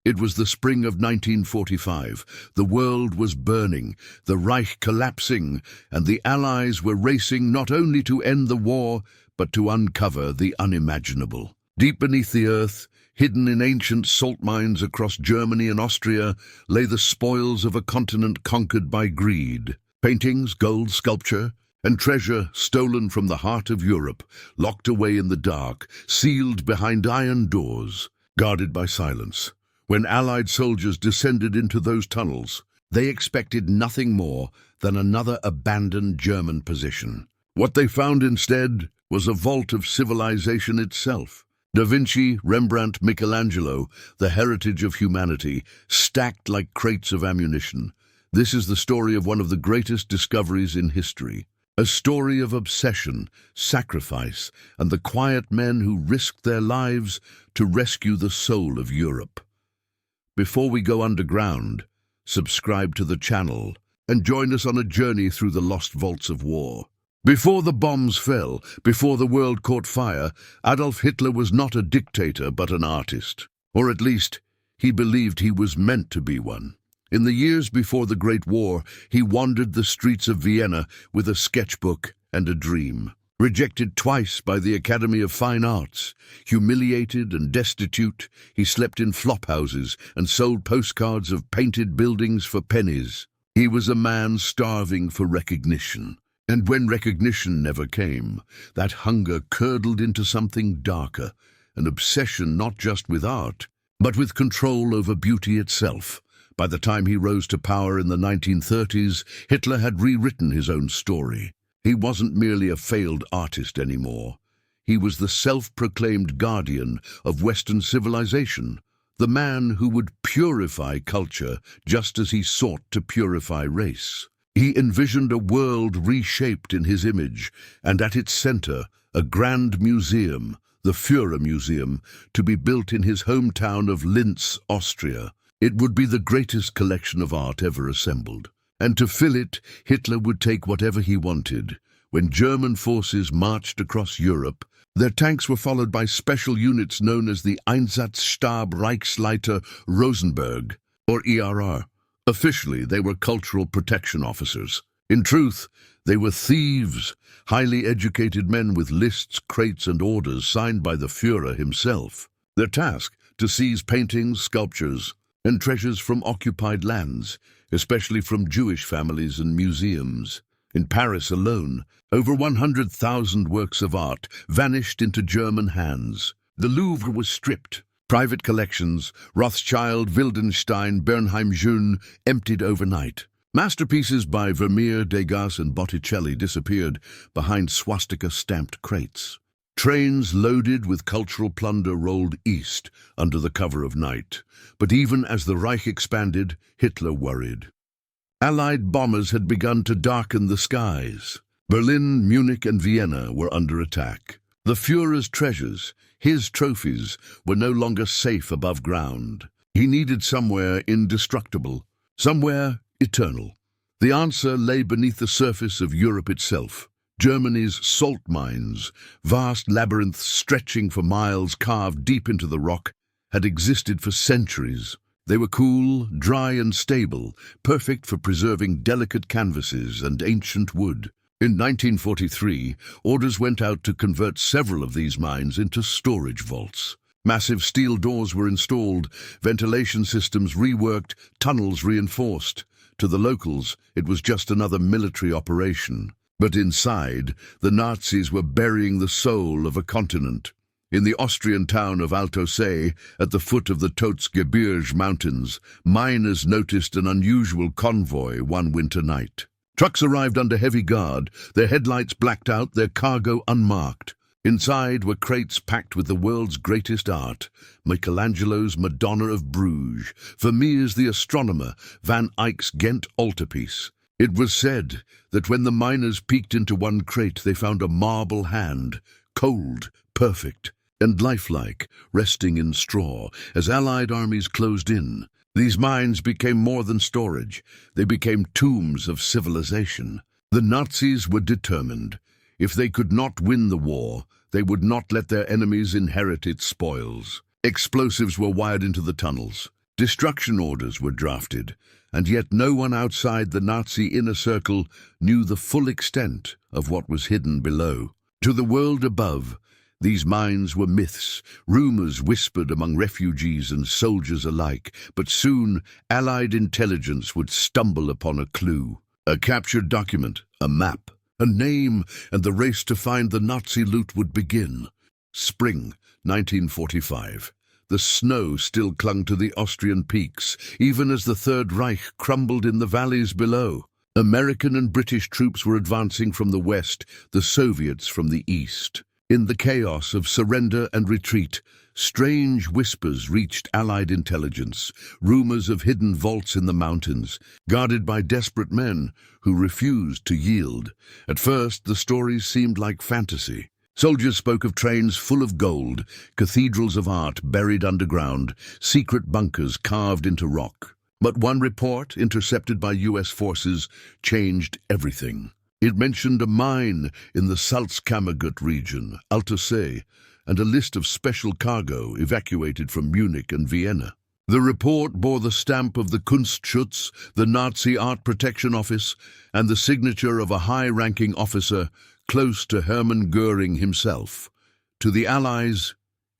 It was the spring of 1945. The world was burning, the Reich collapsing, and the Allies were racing not only to end the war, but to uncover the unimaginable. Deep beneath the earth, hidden in ancient salt mines across Germany and Austria, lay the spoils of a continent conquered by greed. Paintings, gold, sculpture, and treasure stolen from the heart of Europe, locked away in the dark, sealed behind iron doors, guarded by silence. When Allied soldiers descended into those tunnels, they expected nothing more than another abandoned German position. What they found instead was a vault of civilization itself. Da Vinci, Rembrandt, Michelangelo, the heritage of humanity, stacked like crates of ammunition. This is the story of one of the greatest discoveries in history. A story of obsession, sacrifice, and the quiet men who risked their lives to rescue the soul of Europe. Before we go underground, subscribe to the channel and join us on a journey through the lost vaults of war. Before the bombs fell, before the world caught fire, Adolf Hitler was not a dictator but an artist. Or at least, he believed he was meant to be one. In the years before the Great War, he wandered the streets of Vienna with a sketchbook and a dream. Rejected twice by the Academy of Fine Arts, humiliated and destitute, he slept in flophouses and sold postcards of painted buildings for pennies. He was a man starving for recognition. And when recognition never came, that hunger curdled into something darker, an obsession not just with art, but with control over beauty itself. By the time he rose to power in the 1930s, Hitler had rewritten his own story. He wasn't merely a failed artist anymore. He was the self-proclaimed guardian of Western civilization, the man who would purify culture just as he sought to purify race. He envisioned a world reshaped in his image, and at its center, a grand museum, the Führer Museum, to be built in his hometown of Linz, Austria. It would be the greatest collection of art ever assembled. And to fill it, Hitler would take whatever he wanted. When German forces marched across Europe, their tanks were followed by special units known as the Einsatzstab Reichsleiter Rosenberg, or ERR. Officially, they were cultural protection officers. In truth, they were thieves, highly educated men with lists, crates, and orders signed by the Führer himself. Their task, to seize paintings, sculptures, and treasures from occupied lands, especially from Jewish families and museums. In Paris alone, over 100,000 works of art vanished into German hands. The Louvre was stripped. Private collections, Rothschild, Wildenstein, Bernheim-Jeune, emptied overnight. Masterpieces by Vermeer, Degas, and Botticelli disappeared behind swastika-stamped crates. Trains loaded with cultural plunder rolled east under the cover of night. But even as the Reich expanded, Hitler worried. Allied bombers had begun to darken the skies. Berlin, Munich, and Vienna were under attack. The Führer's treasures, his trophies, were no longer safe above ground. He needed somewhere indestructible, somewhere eternal. The answer lay beneath the surface of Europe itself. Germany's salt mines, vast labyrinths stretching for miles carved deep into the rock, had existed for centuries. They were cool, dry, and stable, perfect for preserving delicate canvases and ancient wood. In 1943, orders went out to convert several of these mines into storage vaults. Massive steel doors were installed, ventilation systems reworked, tunnels reinforced. To the locals, it was just another military operation. But inside, the Nazis were burying the soul of a continent. In the Austrian town of Alto See, at the foot of the Totzgebirge mountains, miners noticed an unusual convoy one winter night. Trucks arrived under heavy guard, their headlights blacked out, their cargo unmarked. Inside were crates packed with the world's greatest art, Michelangelo's Madonna of Bruges, Vermeer's The Astronomer, Van Eyck's Ghent altarpiece. It was said that when the miners peeked into one crate, they found a marble hand, cold, perfect, and lifelike, resting in straw as Allied armies closed in. These mines became more than storage. They became tombs of civilization. The Nazis were determined. If they could not win the war, they would not let their enemies inherit its spoils. Explosives were wired into the tunnels. Destruction orders were drafted, and yet no one outside the Nazi inner circle knew the full extent of what was hidden below. To the world above, these mines were myths, rumors whispered among refugees and soldiers alike, but soon Allied intelligence would stumble upon a clue. A captured document, a map, a name, and the race to find the Nazi loot would begin. Spring 1945. The snow still clung to the Austrian peaks, even as the Third Reich crumbled in the valleys below. American and British troops were advancing from the west, the Soviets from the east. In the chaos of surrender and retreat, strange whispers reached Allied intelligence, rumors of hidden vaults in the mountains, guarded by desperate men who refused to yield. At first, the stories seemed like fantasy. Soldiers spoke of trains full of gold, cathedrals of art buried underground, secret bunkers carved into rock. But one report, intercepted by U.S. forces, changed everything. It mentioned a mine in the Salzkammergut region, Altusee, and a list of special cargo evacuated from Munich and Vienna. The report bore the stamp of the Kunstschutz, the Nazi Art Protection Office, and the signature of a high-ranking officer close to Hermann Göring himself. To the Allies,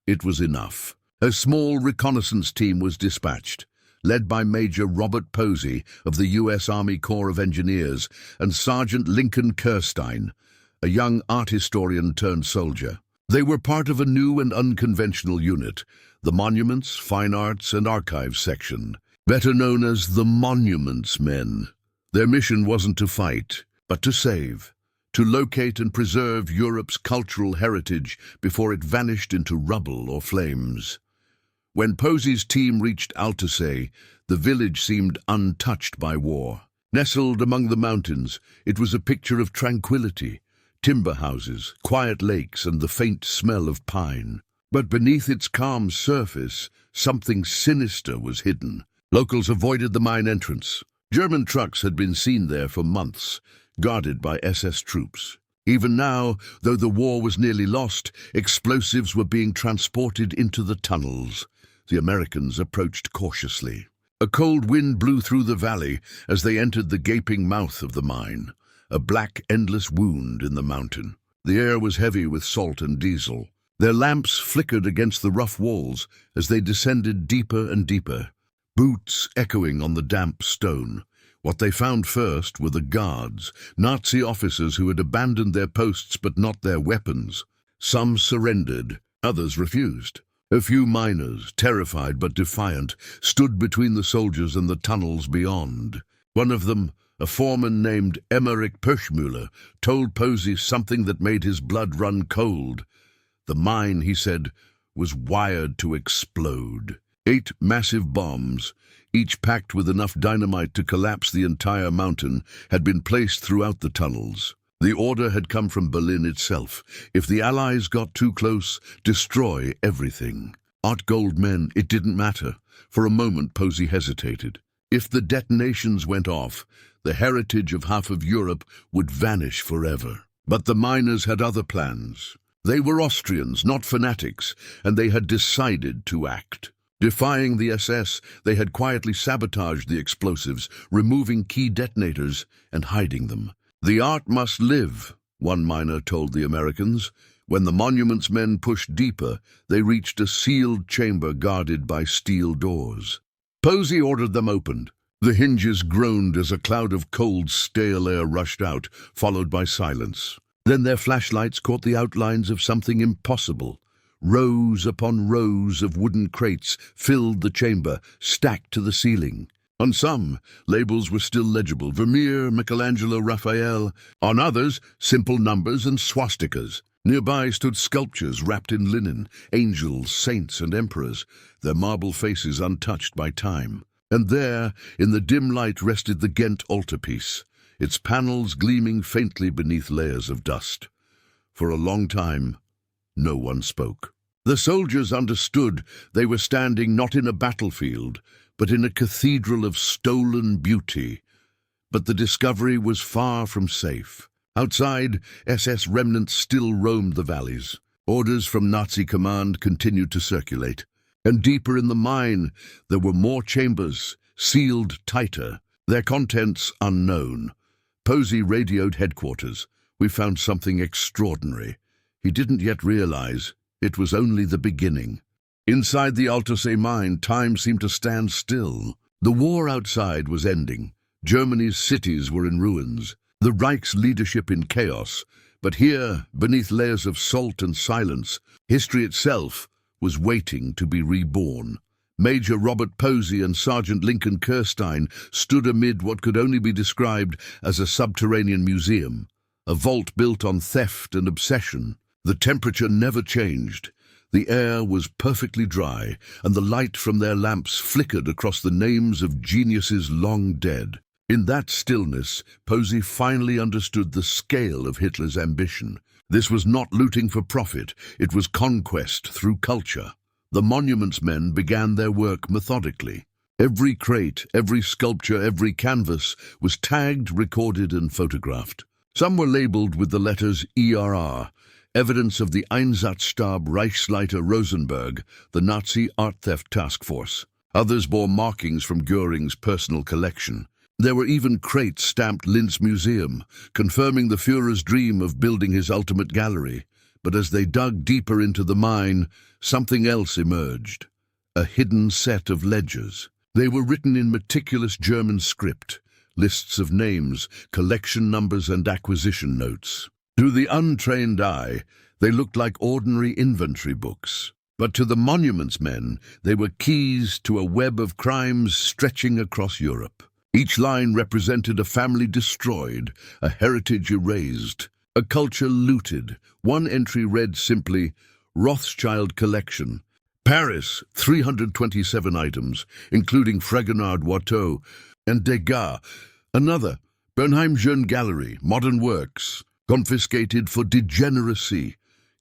it was enough. A small reconnaissance team was dispatched, led by Major Robert Posey of the U.S. Army Corps of Engineers and Sergeant Lincoln Kirstein, a young art historian turned soldier. They were part of a new and unconventional unit, the Monuments, Fine Arts, and Archives section, better known as the Monuments Men. Their mission wasn't to fight, but to save, to locate and preserve Europe's cultural heritage before it vanished into rubble or flames. When Posey's team reached Altusee, the village seemed untouched by war. Nestled among the mountains, it was a picture of tranquility, timber houses, quiet lakes, and the faint smell of pine. But beneath its calm surface, something sinister was hidden. Locals avoided the mine entrance. German trucks had been seen there for months, guarded by SS troops. Even now, though the war was nearly lost, explosives were being transported into the tunnels. The Americans approached cautiously. A cold wind blew through the valley as they entered the gaping mouth of the mine, a black, endless wound in the mountain. The air was heavy with salt and diesel. Their lamps flickered against the rough walls as they descended deeper and deeper, boots echoing on the damp stone. What they found first were the guards, Nazi officers who had abandoned their posts but not their weapons. Some surrendered, others refused. A few miners, terrified but defiant, stood between the soldiers and the tunnels beyond. One of them, a foreman named Emmerich Perschmüller, told Posey something that made his blood run cold. The mine, he said, was wired to explode. 8 massive bombs, each packed with enough dynamite to collapse the entire mountain, had been placed throughout the tunnels. The order had come from Berlin itself. If the Allies got too close, destroy everything. Art Gold men, it didn't matter. For a moment, Posey hesitated. If the detonations went off, the heritage of half of Europe would vanish forever. But the miners had other plans. They were Austrians, not fanatics, and they had decided to act. Defying the SS, they had quietly sabotaged the explosives, removing key detonators and hiding them. The art must live, one miner told the Americans. When the Monuments men pushed deeper, they reached a sealed chamber guarded by steel doors. Posey ordered them opened. The hinges groaned as a cloud of cold, stale air rushed out, followed by silence. Then their flashlights caught the outlines of something impossible. Rows upon rows of wooden crates filled the chamber, stacked to the ceiling. On some, labels were still legible: Vermeer, Michelangelo, Raphael. On others, simple numbers and swastikas. Nearby stood sculptures wrapped in linen, angels, saints, and emperors, their marble faces untouched by time. And there, in the dim light, rested the Ghent altarpiece, its panels gleaming faintly beneath layers of dust. For a long time, no one spoke. The soldiers understood they were standing not in a battlefield, but in a cathedral of stolen beauty. But the discovery was far from safe. Outside, SS remnants still roamed the valleys. Orders from Nazi command continued to circulate. And deeper in the mine, there were more chambers, sealed tighter, their contents unknown. Posey radioed headquarters. "We found something extraordinary." He didn't yet realize it was only the beginning. Inside the Altusee mine, time seemed to stand still. The war outside was ending. Germany's cities were in ruins, the Reich's leadership in chaos. But here, beneath layers of salt and silence, history itself was waiting to be reborn. Major Robert Posey and Sergeant Lincoln Kirstein stood amid what could only be described as a subterranean museum, a vault built on theft and obsession. The temperature never changed. The air was perfectly dry, and the light from their lamps flickered across the names of geniuses long dead. In that stillness, Posey finally understood the scale of Hitler's ambition. This was not looting for profit, it was conquest through culture. The monuments men began their work methodically. Every crate, every sculpture, every canvas was tagged, recorded, and photographed. Some were labeled with the letters ERR, evidence of the Einsatzstab Reichsleiter Rosenberg, the Nazi art theft task force. Others bore markings from Göring's personal collection. There were even crates stamped Linz Museum, confirming the Führer's dream of building his ultimate gallery. But as they dug deeper into the mine, something else emerged. A hidden set of ledgers. They were written in meticulous German script, lists of names, collection numbers, and acquisition notes. To the untrained eye, they looked like ordinary inventory books. But to the monuments men, they were keys to a web of crimes stretching across Europe. Each line represented a family destroyed, a heritage erased, a culture looted. One entry read simply, Rothschild Collection. Paris, 327 items, including Fragonard Watteau and Degas. Another, Bernheim Jeune Gallery, Modern Works, confiscated for degeneracy.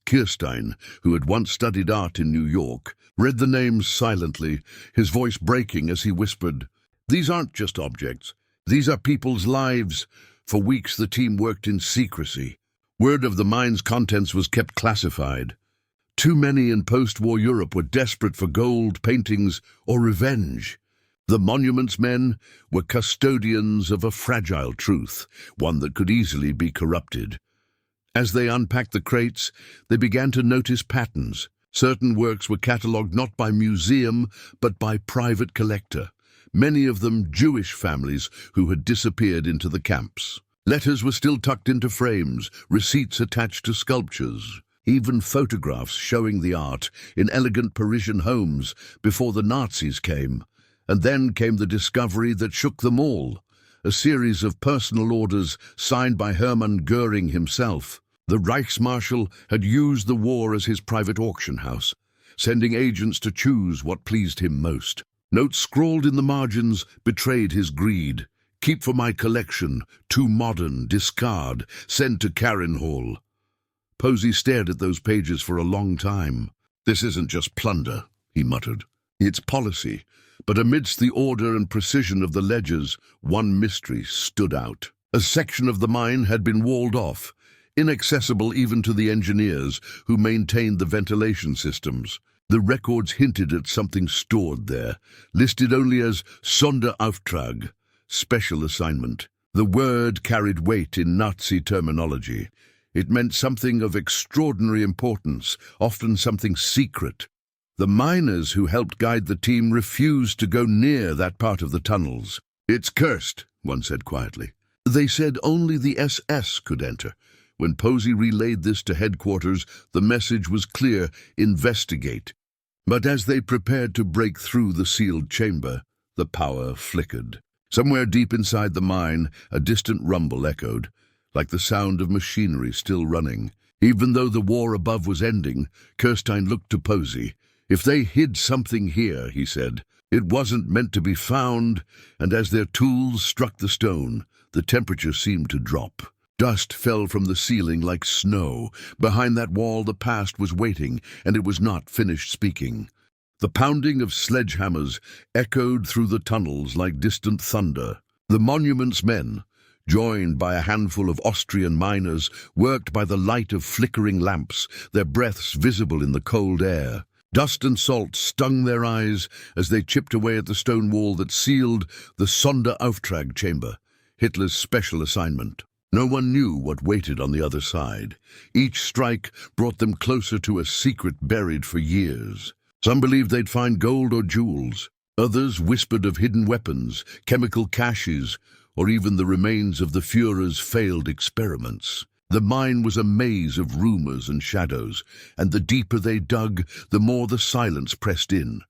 Kirstein, who had once studied art in New York, read the names silently, his voice breaking as he whispered, "These aren't just objects. These are people's lives." For weeks the team worked in secrecy. Word of the mine's contents was kept classified. Too many in post-war Europe were desperate for gold, paintings, or revenge. The monuments men were custodians of a fragile truth, one that could easily be corrupted. As they unpacked the crates, they began to notice patterns. Certain works were catalogued not by museum, but by private collector. Many of them Jewish families who had disappeared into the camps. Letters were still tucked into frames, receipts attached to sculptures, even photographs showing the art in elegant Parisian homes before the Nazis came. And then came the discovery that shook them all, a series of personal orders signed by Hermann Göring himself. The Reichsmarshal had used the war as his private auction house, sending agents to choose what pleased him most. Notes scrawled in the margins betrayed his greed. "Keep for my collection, too modern, discard, send to Carinhall." Posey stared at those pages for a long time. "This isn't just plunder," he muttered. "It's policy." But amidst the order and precision of the ledgers, one mystery stood out. A section of the mine had been walled off, inaccessible even to the engineers who maintained the ventilation systems. The records hinted at something stored there, listed only as Sonderauftrag, special assignment. The word carried weight in Nazi terminology. It meant something of extraordinary importance, often something secret. The miners who helped guide the team refused to go near that part of the tunnels. "It's cursed," one said quietly. They said only the SS could enter. When Posey relayed this to headquarters, the message was clear: investigate. But as they prepared to break through the sealed chamber, the power flickered. Somewhere deep inside the mine, a distant rumble echoed, like the sound of machinery still running. Even though the war above was ending, Kirstein looked to Posey. "If they hid something here," he said, "it wasn't meant to be found." And as their tools struck the stone, the temperature seemed to drop. Dust fell from the ceiling like snow. Behind that wall the past was waiting, and it was not finished speaking. The pounding of sledgehammers echoed through the tunnels like distant thunder. The monuments men, joined by a handful of Austrian miners, worked by the light of flickering lamps, their breaths visible in the cold air. Dust and salt stung their eyes as they chipped away at the stone wall that sealed the Sonderauftrag chamber, Hitler's special assignment. No one knew what waited on the other side. Each strike brought them closer to a secret buried for years. Some believed they'd find gold or jewels. Others whispered of hidden weapons, chemical caches, or even the remains of the Führer's failed experiments. The mine was a maze of rumors and shadows, and the deeper they dug, the more the silence pressed in.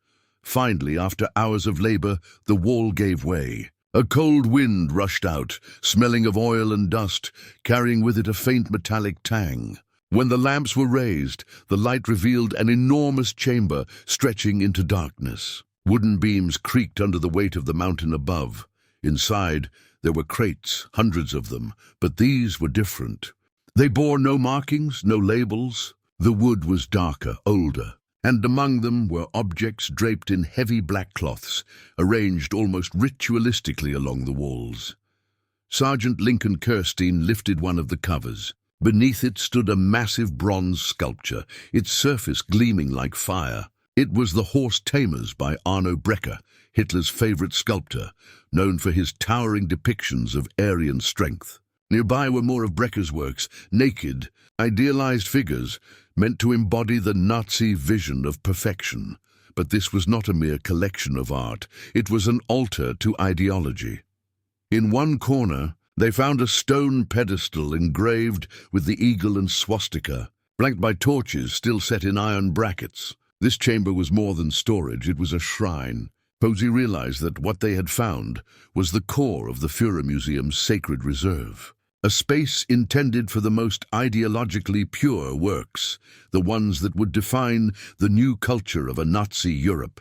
Finally, after hours of labor, the wall gave way. A cold wind rushed out, smelling of oil and dust, carrying with it a faint metallic tang. When the lamps were raised, the light revealed an enormous chamber stretching into darkness. Wooden beams creaked under the weight of the mountain above. Inside, there were crates, hundreds of them, but these were different. They bore no markings, no labels. The wood was darker, older, and among them were objects draped in heavy black cloths, arranged almost ritualistically along the walls. Sergeant Lincoln Kirstein lifted one of the covers. Beneath it stood a massive bronze sculpture, its surface gleaming like fire. It was the Horse Tamers by Arno Breker, Hitler's favorite sculptor, known for his towering depictions of Aryan strength. Nearby were more of Breker's works, naked, idealized figures, meant to embody the Nazi vision of perfection. But this was not a mere collection of art, it was an altar to ideology. In one corner, they found a stone pedestal engraved with the eagle and swastika, flanked by torches still set in iron brackets. This chamber was more than storage, it was a shrine. Posey realized that what they had found was the core of the Führer Museum's sacred reserve. A space intended for the most ideologically pure works, the ones that would define the new culture of a Nazi Europe.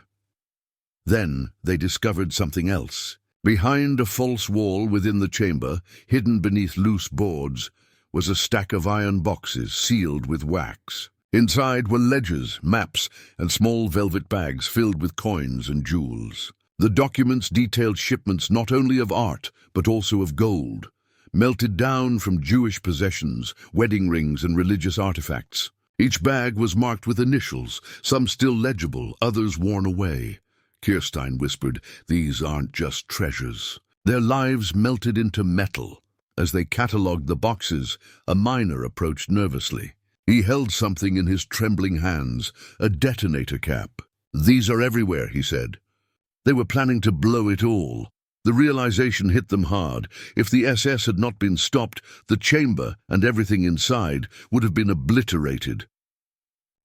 Then they discovered something else. Behind a false wall within the chamber, hidden beneath loose boards, was a stack of iron boxes sealed with wax. Inside were ledgers, maps, and small velvet bags filled with coins and jewels. The documents detailed shipments not only of art, but also of gold, melted down from Jewish possessions, wedding rings, and religious artifacts. Each bag was marked with initials, some still legible, others worn away. Kirstein whispered, "These aren't just treasures." Their lives melted into metal. As they catalogued the boxes, a miner approached nervously. He held something in his trembling hands, a detonator cap. "These are everywhere," he said. They were planning to blow it all. The realization hit them hard. If the SS had not been stopped, the chamber and everything inside would have been obliterated.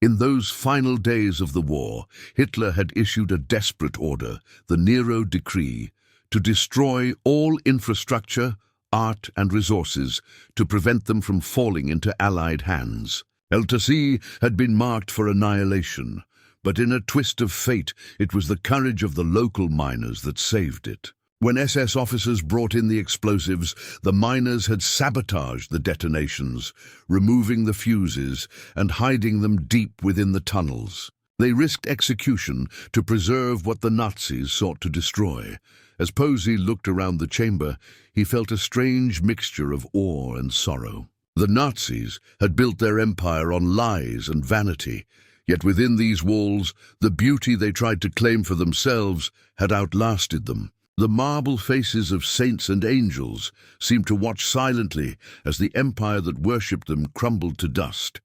In those final days of the war, Hitler had issued a desperate order, the Nero Decree, to destroy all infrastructure, art and resources to prevent them from falling into Allied hands. Eltassi had been marked for annihilation, but in a twist of fate, it was the courage of the local miners that saved it. When SS officers brought in the explosives, the miners had sabotaged the detonations, removing the fuses and hiding them deep within the tunnels. They risked execution to preserve what the Nazis sought to destroy. As Posey looked around the chamber, he felt a strange mixture of awe and sorrow. The Nazis had built their empire on lies and vanity, yet within these walls, the beauty they tried to claim for themselves had outlasted them. The marble faces of saints and angels seemed to watch silently as the empire that worshipped them crumbled to dust.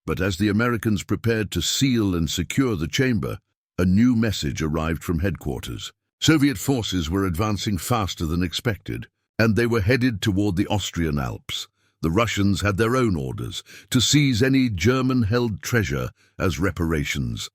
But as the Americans prepared to seal and secure the chamber, a new message arrived from headquarters. Soviet forces were advancing faster than expected, and they were headed toward the Austrian Alps. The Russians had their own orders to seize any German-held treasure as reparations.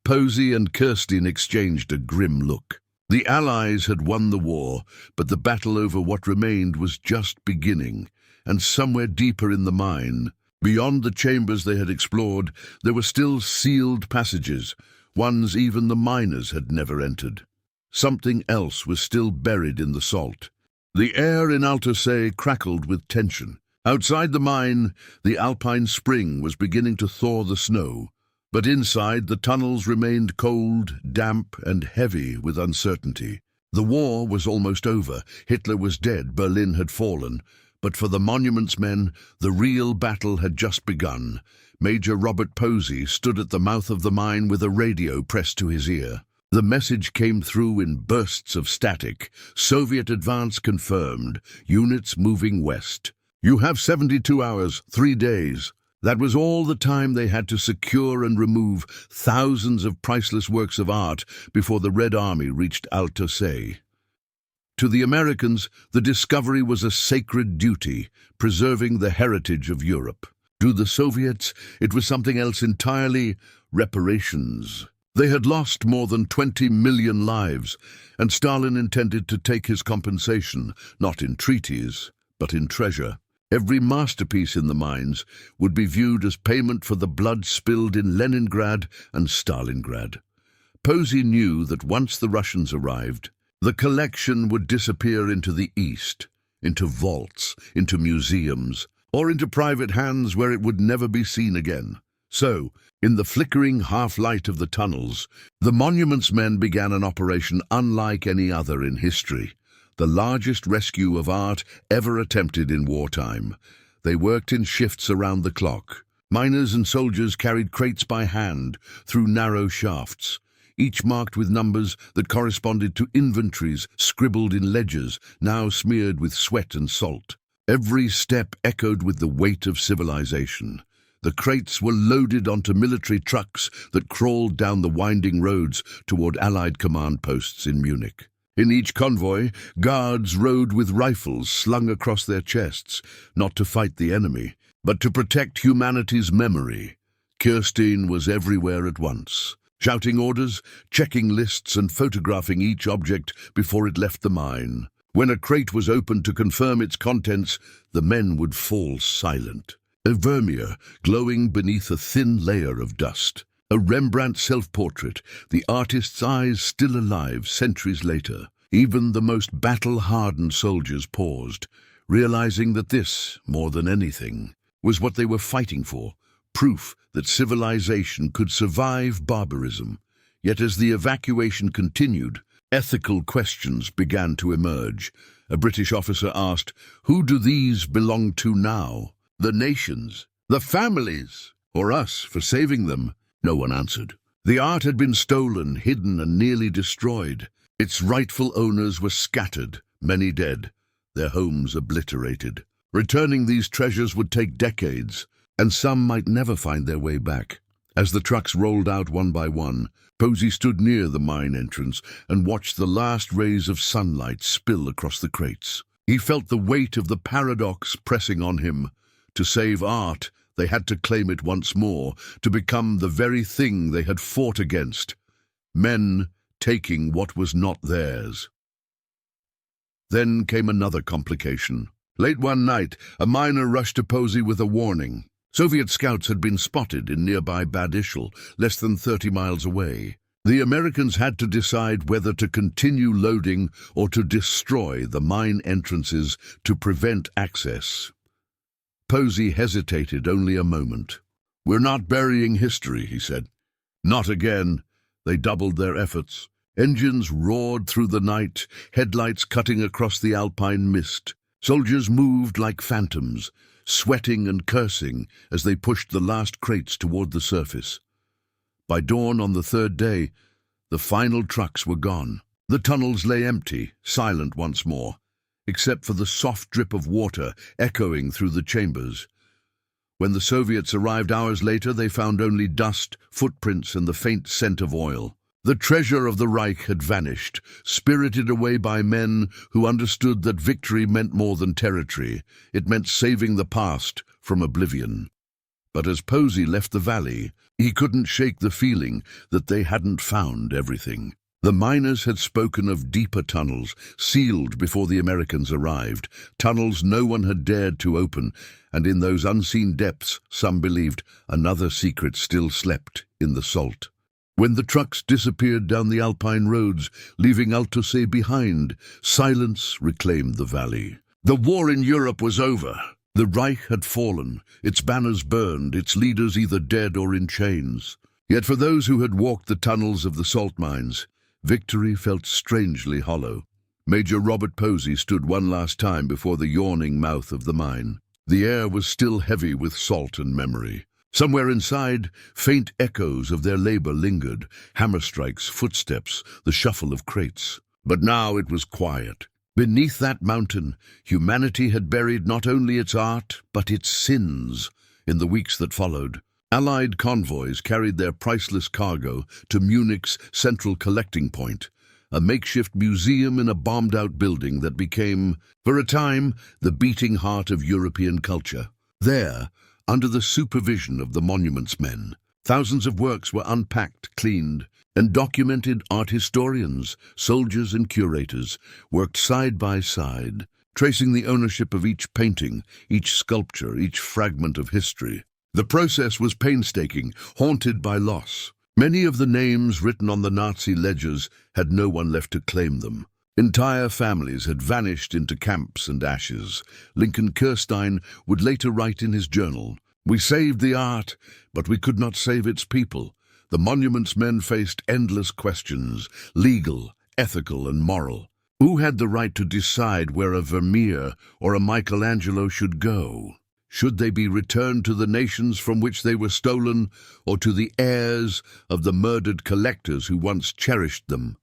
Posey and Kirstein exchanged a grim look. The Allies had won the war, but the battle over what remained was just beginning, and somewhere deeper in the mine, beyond the chambers they had explored, there were still sealed passages, ones even the miners had never entered. Something else was still buried in the salt. The air in Altersee crackled with tension. Outside the mine, the alpine spring was beginning to thaw the snow, but inside the tunnels remained cold, damp, and heavy with uncertainty. The war was almost over. Hitler was dead, Berlin had fallen, but for the Monuments men, the real battle had just begun. Major Robert Posey stood at the mouth of the mine with a radio pressed to his ear. The message came through in bursts of static. Soviet advance confirmed. Units moving west. You have 72 hours, 3 days. That was all the time they had to secure and remove thousands of priceless works of art before the Red Army reached Altosse. To the Americans, the discovery was a sacred duty, preserving the heritage of Europe. To the Soviets, it was something else entirely: reparations. They had lost more than 20 million lives, and Stalin intended to take his compensation, not in treaties, but in treasure. Every masterpiece in the mines would be viewed as payment for the blood spilled in Leningrad and Stalingrad. Posey knew that once the Russians arrived, the collection would disappear into the east, into vaults, into museums, or into private hands where it would never be seen again. So, in the flickering half-light of the tunnels, the Monuments Men began an operation unlike any other in history, the largest rescue of art ever attempted in wartime. They worked in shifts around the clock. Miners and soldiers carried crates by hand through narrow shafts, each marked with numbers that corresponded to inventories scribbled in ledgers, now smeared with sweat and salt. Every step echoed with the weight of civilization. The crates were loaded onto military trucks that crawled down the winding roads toward Allied command posts in Munich. In each convoy, guards rode with rifles slung across their chests, not to fight the enemy, but to protect humanity's memory. Kirstein was everywhere at once, shouting orders, checking lists, and photographing each object before it left the mine. When a crate was opened to confirm its contents, the men would fall silent. A vermeer glowing beneath a thin layer of dust. A Rembrandt self-portrait, the artist's eyes still alive centuries later. Even the most battle-hardened soldiers paused, realizing that this, more than anything, was what they were fighting for, proof that civilization could survive barbarism. Yet as the evacuation continued, ethical questions began to emerge. A British officer asked, "Who do these belong to now? The nations, the families, or us for saving them?" No one answered. The art had been stolen, hidden, and nearly destroyed. Its rightful owners were scattered, many dead, their homes obliterated. Returning these treasures would take decades, and some might never find their way back. As the trucks rolled out one by one, Posey stood near the mine entrance and watched the last rays of sunlight spill across the crates. He felt the weight of the paradox pressing on him. To save art, they had to claim it once more, to become the very thing they had fought against. Men taking what was not theirs. Then came another complication. Late one night, a miner rushed to Posey with a warning. Soviet scouts had been spotted in nearby Bad Ischl, less than 30 miles away. The Americans had to decide whether to continue loading or to destroy the mine entrances to prevent access. Posey hesitated only a moment. "We're not burying history," he said. "Not again." They doubled their efforts. Engines roared through the night, headlights cutting across the alpine mist. Soldiers moved like phantoms, sweating and cursing as they pushed the last crates toward the surface. By dawn on the third day, the final trucks were gone. The tunnels lay empty, silent once more, except for the soft drip of water echoing through the chambers. When the Soviets arrived hours later, they found only dust, footprints, and the faint scent of oil. The treasure of the Reich had vanished, spirited away by men who understood that victory meant more than territory. It meant saving the past from oblivion. But as Posey left the valley, he couldn't shake the feeling that they hadn't found everything. The miners had spoken of deeper tunnels, sealed before the Americans arrived, tunnels no one had dared to open, and in those unseen depths, some believed, another secret still slept in the salt. When the trucks disappeared down the alpine roads, leaving Altosse behind, silence reclaimed the valley. The war in Europe was over. The Reich had fallen, its banners burned, its leaders either dead or in chains. Yet for those who had walked the tunnels of the salt mines, victory felt strangely hollow. Major Robert Posey stood one last time before the yawning mouth of the mine. The air was still heavy with salt and memory. Somewhere inside, faint echoes of their labor lingered, hammer strikes, footsteps, the shuffle of crates. But now it was quiet. Beneath that mountain, humanity had buried not only its art, but its sins. In the weeks that followed, Allied convoys carried their priceless cargo to Munich's central collecting point, a makeshift museum in a bombed-out building that became, for a time, the beating heart of European culture. There, under the supervision of the monuments men, thousands of works were unpacked, cleaned, and documented. Art historians, soldiers and curators worked side by side, tracing the ownership of each painting, each sculpture, each fragment of history. The process was painstaking, haunted by loss. Many of the names written on the Nazi ledgers had no one left to claim them. Entire families had vanished into camps and ashes. Lincoln Kirstein would later write in his journal, "We saved the art, but we could not save its people." The monuments men faced endless questions, legal, ethical, and moral. Who had the right to decide where a Vermeer or a Michelangelo should go? Should they be returned to the nations from which they were stolen, or to the heirs of the murdered collectors who once cherished them?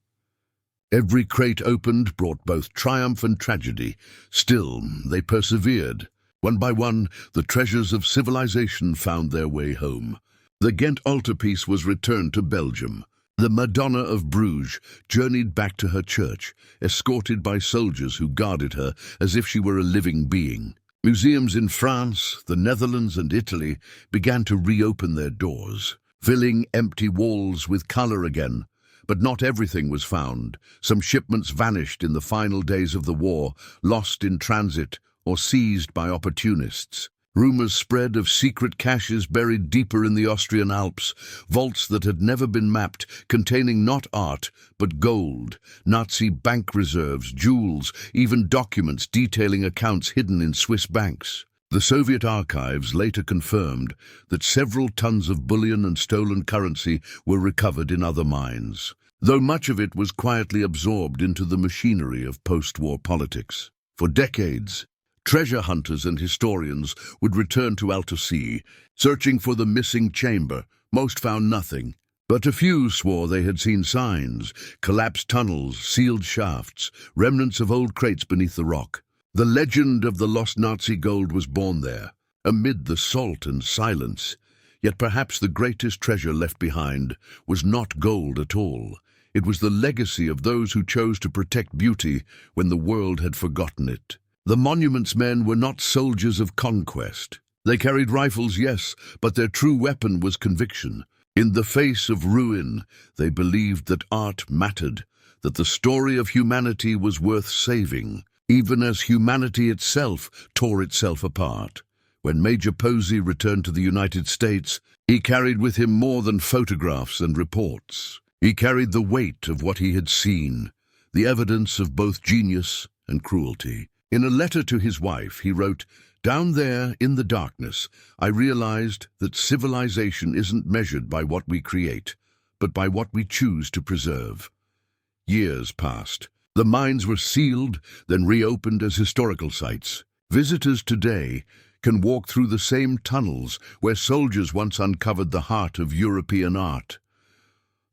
Every crate opened brought both triumph and tragedy. Still, they persevered. One by one, the treasures of civilization found their way home. The Ghent altarpiece was returned to Belgium. The Madonna of Bruges journeyed back to her church, escorted by soldiers who guarded her as if she were a living being. Museums in France, the Netherlands, and Italy began to reopen their doors, filling empty walls with color again. But not everything was found. Some shipments vanished in the final days of the war, lost in transit or seized by opportunists. Rumors spread of secret caches buried deeper in the Austrian Alps, vaults that had never been mapped, containing not art, but gold, Nazi bank reserves, jewels, even documents detailing accounts hidden in Swiss banks. The Soviet archives later confirmed that several tons of bullion and stolen currency were recovered in other mines, though much of it was quietly absorbed into the machinery of post-war politics. For decades, treasure hunters and historians would return to Altusee, searching for the missing chamber. Most found nothing, but a few swore they had seen signs, collapsed tunnels, sealed shafts, remnants of old crates beneath the rock. The legend of the lost Nazi gold was born there, amid the salt and silence. Yet perhaps the greatest treasure left behind was not gold at all. It was the legacy of those who chose to protect beauty when the world had forgotten it. The monuments men were not soldiers of conquest. They carried rifles, yes, but their true weapon was conviction. In the face of ruin, they believed that art mattered, that the story of humanity was worth saving, even as humanity itself tore itself apart. When Major Posey returned to the United States, he carried with him more than photographs and reports. He carried the weight of what he had seen, the evidence of both genius and cruelty. In a letter to his wife, he wrote, "Down there in the darkness, I realized that civilization isn't measured by what we create, but by what we choose to preserve." Years passed. The mines were sealed, then reopened as historical sites. Visitors today can walk through the same tunnels where soldiers once uncovered the heart of European art.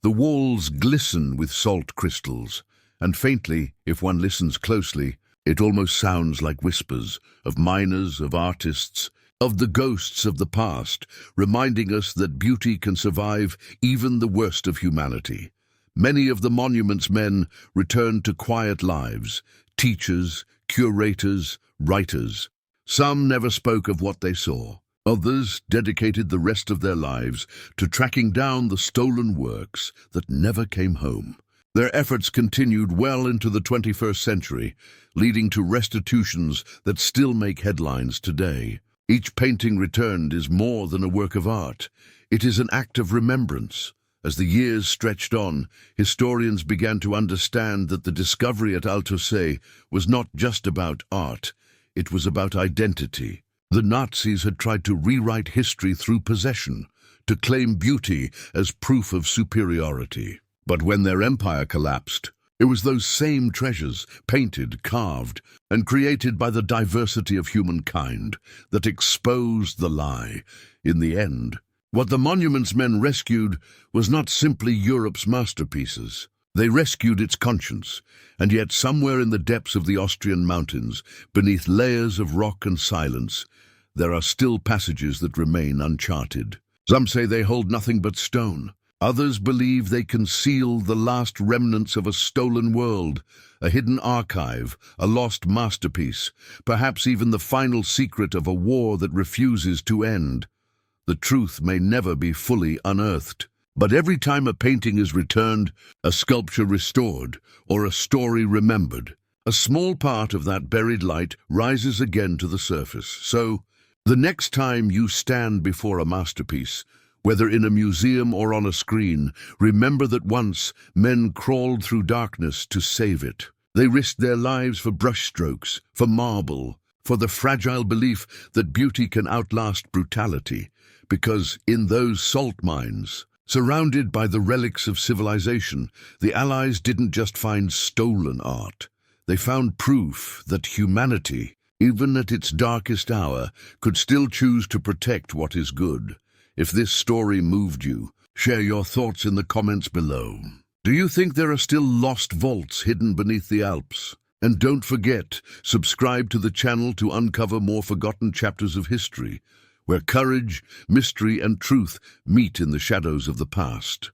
The walls glisten with salt crystals, and faintly, if one listens closely, it almost sounds like whispers of miners, of artists, of the ghosts of the past, reminding us that beauty can survive even the worst of humanity. Many of the monuments men returned to quiet lives, teachers, curators, writers. Some never spoke of what they saw. Others dedicated the rest of their lives to tracking down the stolen works that never came home. Their efforts continued well into the 21st century, leading to restitutions that still make headlines today. Each painting returned is more than a work of art. It is an act of remembrance. As the years stretched on, historians began to understand that the discovery at Altusee was not just about art, it was about identity. The Nazis had tried to rewrite history through possession, to claim beauty as proof of superiority. But when their empire collapsed, it was those same treasures, painted, carved, and created by the diversity of humankind, that exposed the lie. In the end, What the monuments men rescued was not simply Europe's masterpieces. They rescued its conscience, and yet somewhere in the depths of the Austrian mountains, beneath layers of rock and silence, there are still passages that remain uncharted. Some say they hold nothing but stone. Others believe they conceal the last remnants of a stolen world, a hidden archive, a lost masterpiece, perhaps even the final secret of a war that refuses to end. The truth may never be fully unearthed. But every time a painting is returned, a sculpture restored, or a story remembered, a small part of that buried light rises again to the surface. So, the next time you stand before a masterpiece, whether in a museum or on a screen, remember that once men crawled through darkness to save it. They risked their lives for brushstrokes, for marble, for the fragile belief that beauty can outlast brutality, because in those salt mines, surrounded by the relics of civilization, the Allies didn't just find stolen art. They found proof that humanity, even at its darkest hour, could still choose to protect what is good. If this story moved you, share your thoughts in the comments below. Do you think there are still lost vaults hidden beneath the Alps? And don't forget, subscribe to the channel to uncover more forgotten chapters of history, where courage, mystery, and truth meet in the shadows of the past.